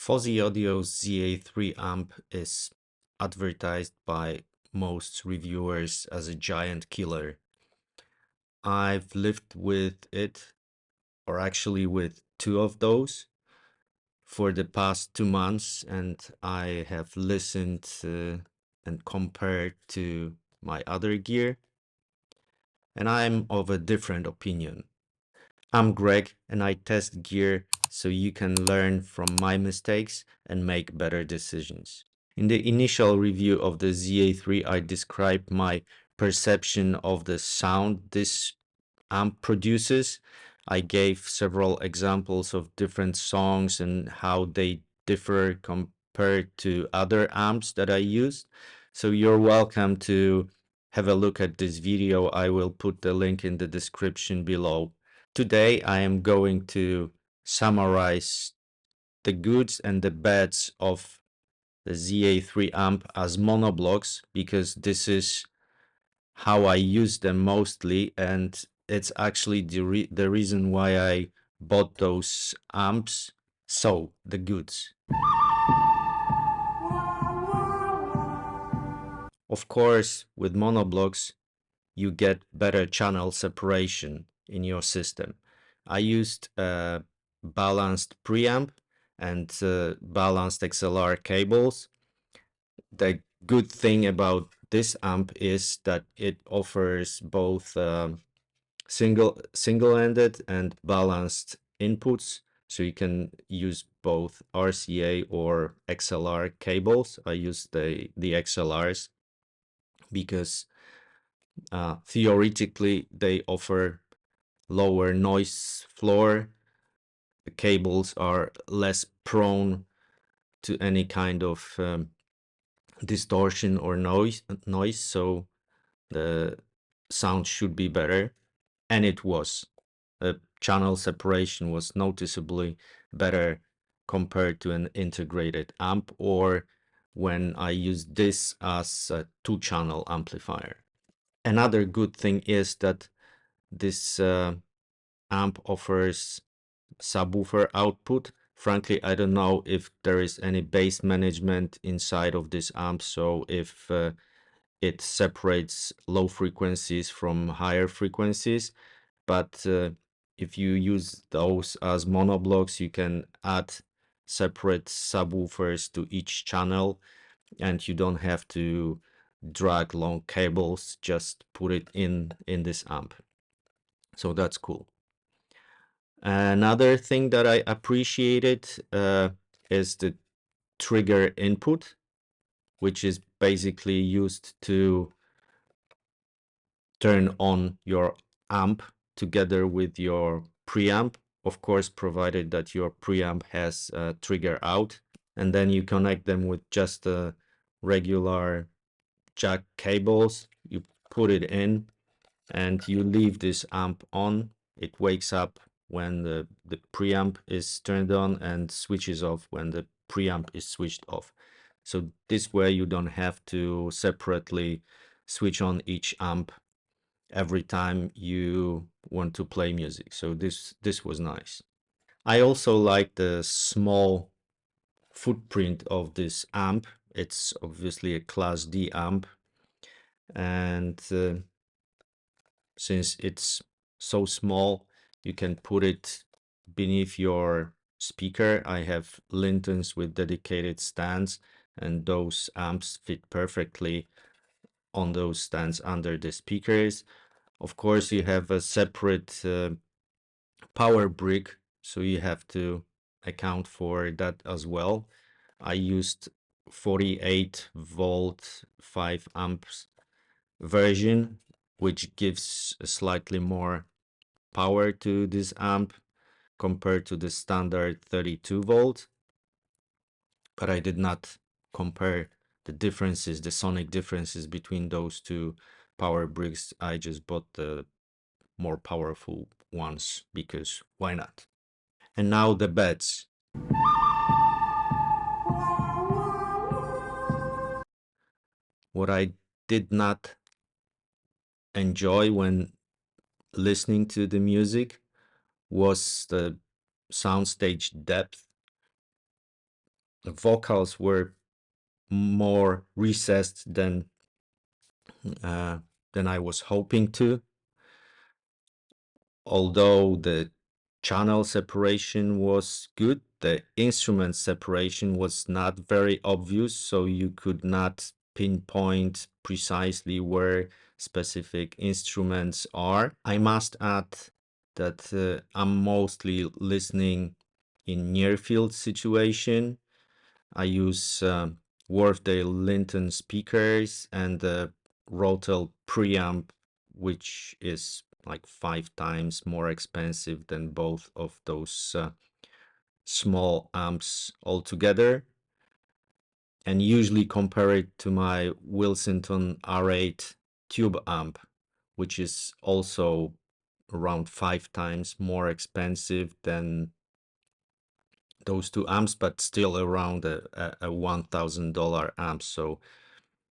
Fosi Audio's ZA3 amp is advertised by most reviewers as a giant killer. I've lived with it, or actually with two of those, for the past 2 months, and I have listened and compared to my other gear, and I'm of a different opinion. I'm Greg, and I test gear so you can learn from my mistakes and make better decisions. In the initial review of the ZA3, I described my perception of the sound this amp produces. I gave several examples of different songs and how they differ compared to other amps that I used. So you're welcome to have a look at this video. I will put the link in the description below. Today I am going to summarize the goods and the bads of the ZA3 amp as monoblocks, because this is how I use them mostly, and it's actually the reason why I bought those amps. So, the goods. Of course, with monoblocks, you get better channel separation in your system. I used a balanced preamp and balanced XLR cables. The good thing about this amp is that it offers both single-ended and balanced inputs, so you can use both RCA or XLR cables. I use the XLRs because theoretically they offer lower noise floor. The cables are less prone to any kind of distortion or noise, so the sound should be better, and it was. The channel separation was noticeably better compared to an integrated amp, or when I used this as a two-channel amplifier. Another good thing is that this amp offers subwoofer output. Frankly, I don't know if there is any bass management inside of this amp, so if it separates low frequencies from higher frequencies, but if you use those as monoblocks, you can add separate subwoofers to each channel, and you don't have to drag long cables, just put it in this amp. So that's cool. Another thing that I appreciated is the trigger input, which is basically used to turn on your amp together with your preamp, of course, provided that your preamp has a trigger out, and then you connect them with just a regular jack cables. You put it in and you leave this amp on. It wakes up when the preamp is turned on and switches off when the preamp is switched off. So this way you don't have to separately switch on each amp every time you want to play music. So this was nice. I also like the small footprint of this amp. It's obviously a Class D amp, and since it's so small, you can put it beneath your speaker. I have Lintons with dedicated stands, and those amps fit perfectly on those stands under the speakers. Of course, you have a separate power brick, so you have to account for that as well. I used 48 volt 5 amps version, which gives a slightly more power to this amp compared to the standard 32 volt, but I did not compare the differences, the sonic differences between those two power bricks. I just bought the more powerful ones because why not? And now the beds. What I did not enjoy when listening to the music was the soundstage depth. the vocals were more recessed uh, than I was hoping to. Although the channel separation was good, the instrument separation was not very obvious, so you could not pinpoint precisely where specific instruments are. I must add that I'm mostly listening in near field situation. I use Wharfdale Linton speakers and the Rotel preamp, which is like 5 times more expensive than both of those small amps altogether, and usually compare it to my Wilsington R8 tube amp, which is also around 5 times more expensive than those two amps, but still around a $1,000 amp. So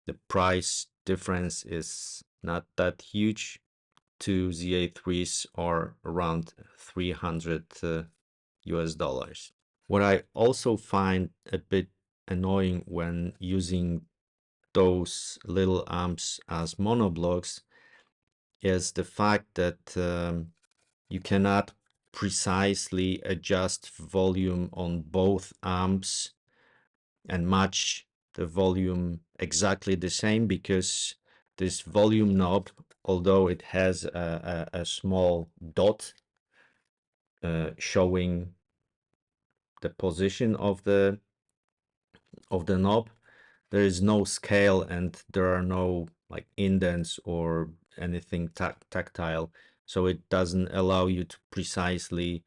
the price difference is not that huge. Two ZA3s are around 300 US dollars. What I also find a bit annoying when using those little amps as monoblocks is the fact that you cannot precisely adjust volume on both amps and match the volume exactly the same, because this volume knob, although it has a small dot showing the position of the knob, there is no scale and there are no like indents or anything tactile, so it doesn't allow you to precisely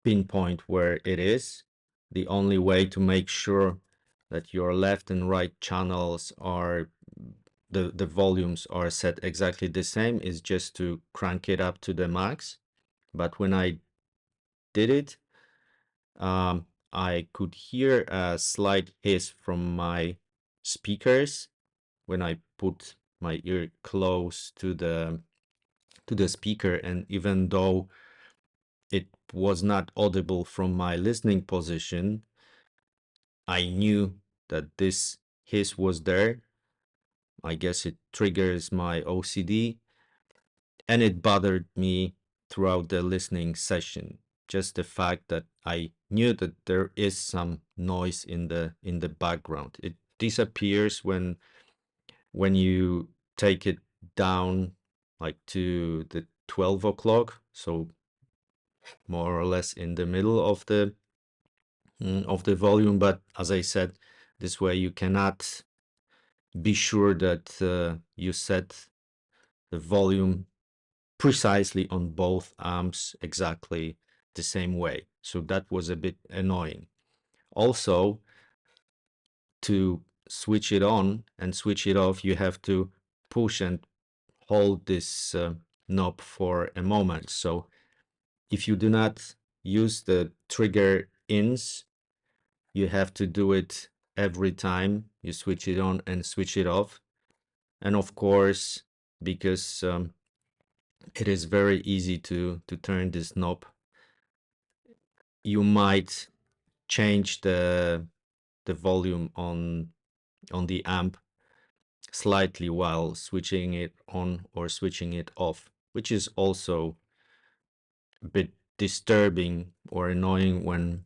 pinpoint where it is. The only way to make sure that your left and right channels are the volumes are set exactly the same is just to crank it up to the max. But when I did it, I could hear a slight hiss from my speakers when I put my ear close to the speaker, and even though it was not audible from my listening position, I knew that this hiss was there. I guess it triggers my OCD, and it bothered me throughout the listening session. Just the fact that I knew that there is some noise in the background. It disappears when you take it down like to the 12 o'clock, so more or less in the middle of the volume. But as I said, this way you cannot be sure that you set the volume precisely on both amps exactly the same way. So that was a bit annoying. Also, to switch it on and switch it off, you have to push and hold this knob for a moment. So if you do not use the trigger ins, you have to do it every time you switch it on and switch it off. And of course, because it is very easy to turn this knob, you might change the volume on the amp slightly while switching it on or switching it off, which is also a bit disturbing or annoying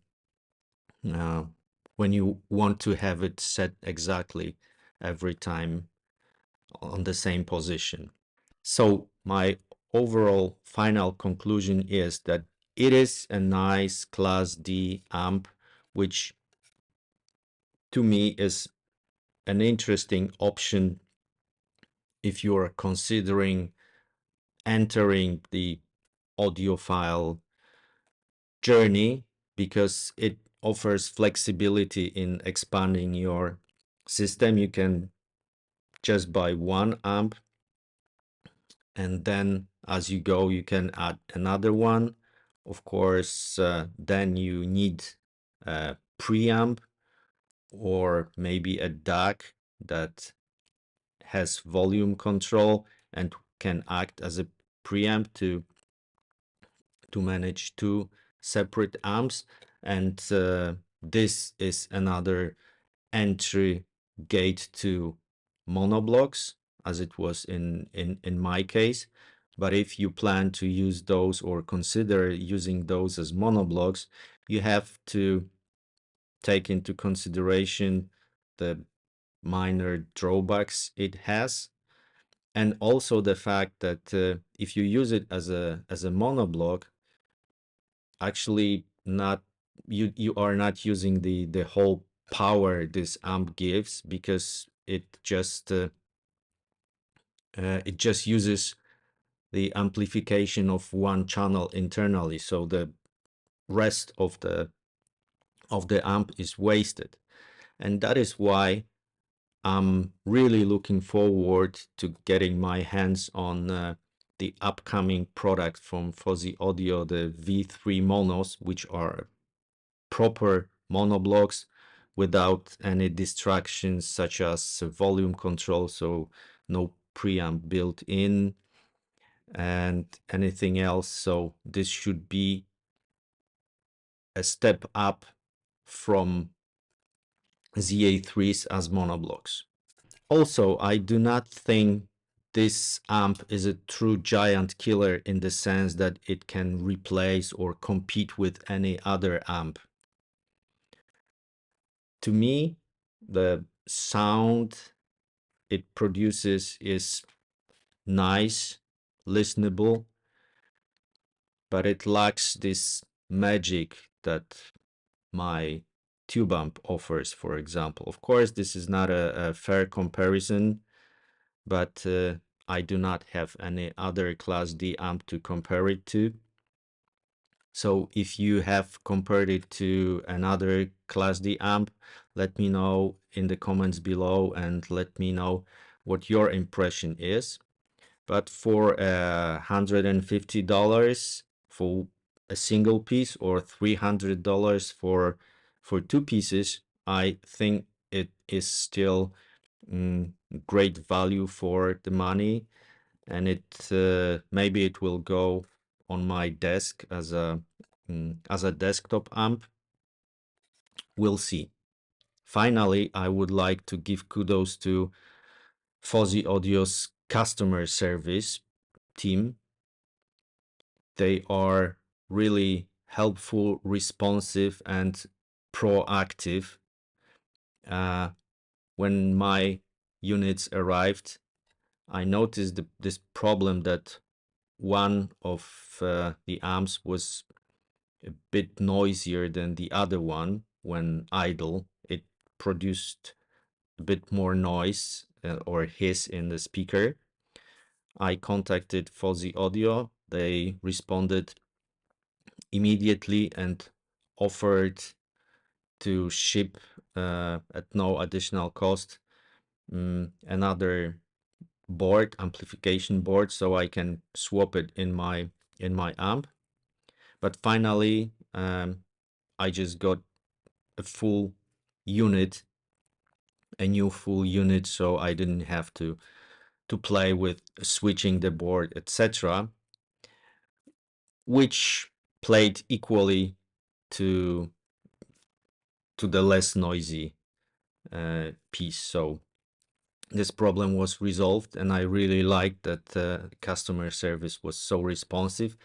uh, when you want to have it set exactly every time on the same position. So my overall final conclusion is that it is a nice Class D amp, which to me is an interesting option if you are considering entering the audiophile journey, because it offers flexibility in expanding your system. You can just buy one amp, and then as you go, you can add another one. Of course, then you need a preamp or maybe a DAC that has volume control and can act as a preamp to manage two separate amps. And this is another entry gate to monoblocks, as it was in my case. But if you plan to use those or consider using those as monoblocks, you have to take into consideration the minor drawbacks it has, and also the fact that if you use it as a monoblock, actually not you are not using the whole power this amp gives, because it just uses the amplification of one channel internally, so the rest of the amp is wasted. And that is why I'm really looking forward to getting my hands on the upcoming product from Fosi Audio, the V3 monos, which are proper monoblocks without any distractions such as volume control, so no preamp built in and anything else. So this should be a step up from ZA3s as monoblocks. Also, I do not think this amp is a true giant killer in the sense that it can replace or compete with any other amp. To me, the sound it produces is nice, listenable, but it lacks this magic that my tube amp offers, for example. Of course, this is not a fair comparison, but I do not have any other Class D amp to compare it to. So if you have compared it to another Class D amp, let me know in the comments below and let me know what your impression is. But for $150 for a single piece or $300 for two pieces, I think it is still great value for the money, and it maybe it will go on my desk as a desktop amp. We'll see. Finally, I would like to give kudos to Fosi Audio's customer service team. They are really helpful, responsive, and proactive. When my units arrived, I noticed this problem that one of the amps was a bit noisier than the other one when idle. It produced a bit more noise or hiss in the speaker. I contacted Fosi Audio. They responded immediately and offered to ship at no additional cost another board, amplification board, so I can swap it in my amp. But finally, I just got a full unit, a new full unit, so I didn't have to play with switching the board, etc., which played equally to the less noisy piece. So this problem was resolved, and I really liked that customer service was so responsive.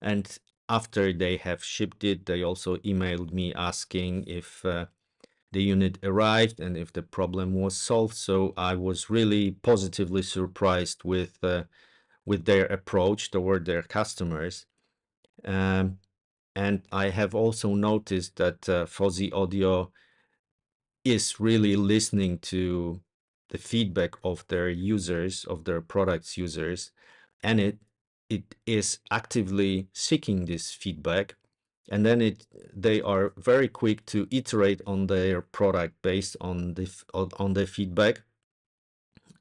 And after they have shipped it, they also emailed me asking if the unit arrived and if the problem was solved. So I was really positively surprised with their approach toward their customers. And I have also noticed that Fosi Audio is really listening to the feedback of their users, of their products users, and it is actively seeking this feedback, and then they are very quick to iterate on their product based on the feedback,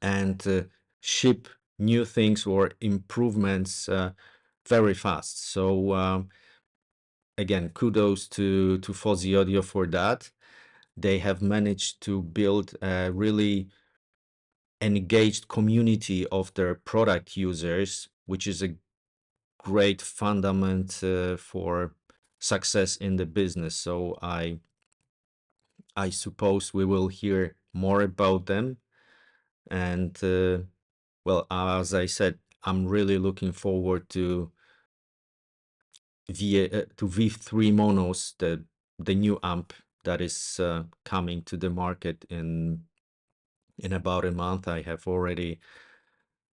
and ship new things or improvements very fast. So again, kudos to Fosi Audio for that. They have managed to build a really engaged community of their product users, which is a great fundament for success in the business. So I suppose we will hear more about them. And well, as I said, I'm really looking forward to V3 Monos, the new amp that is coming to the market in about a month. I have already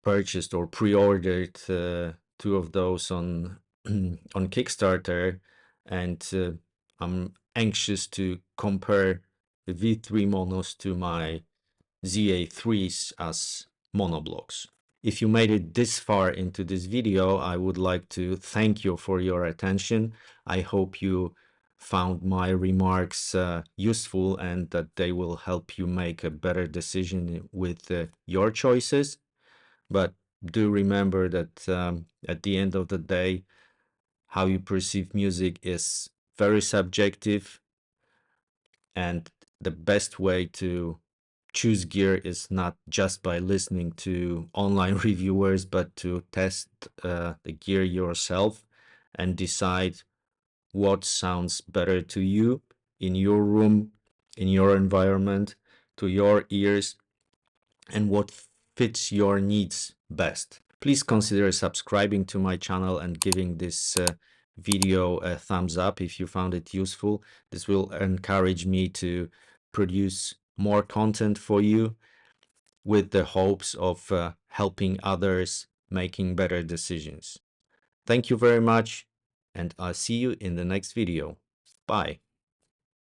purchased or pre-ordered two of those on on Kickstarter, and I'm anxious to compare the V3 monos to my ZA3s as monoblocks. If you made it this far into this video, I would like to thank you for your attention. I hope you found my remarks useful and that they will help you make a better decision with your choices. But do remember that at the end of the day, how you perceive music is very subjective, and the best way to choose gear is not just by listening to online reviewers, but to test the gear yourself and decide what sounds better to you in your room, in your environment, to your ears, and what fits your needs best. Please consider subscribing to my channel and giving this video a thumbs up if you found it useful. This will encourage me to produce more content for you with the hopes of helping others making better decisions. Thank you very much, and I'll see you in the next video. Bye.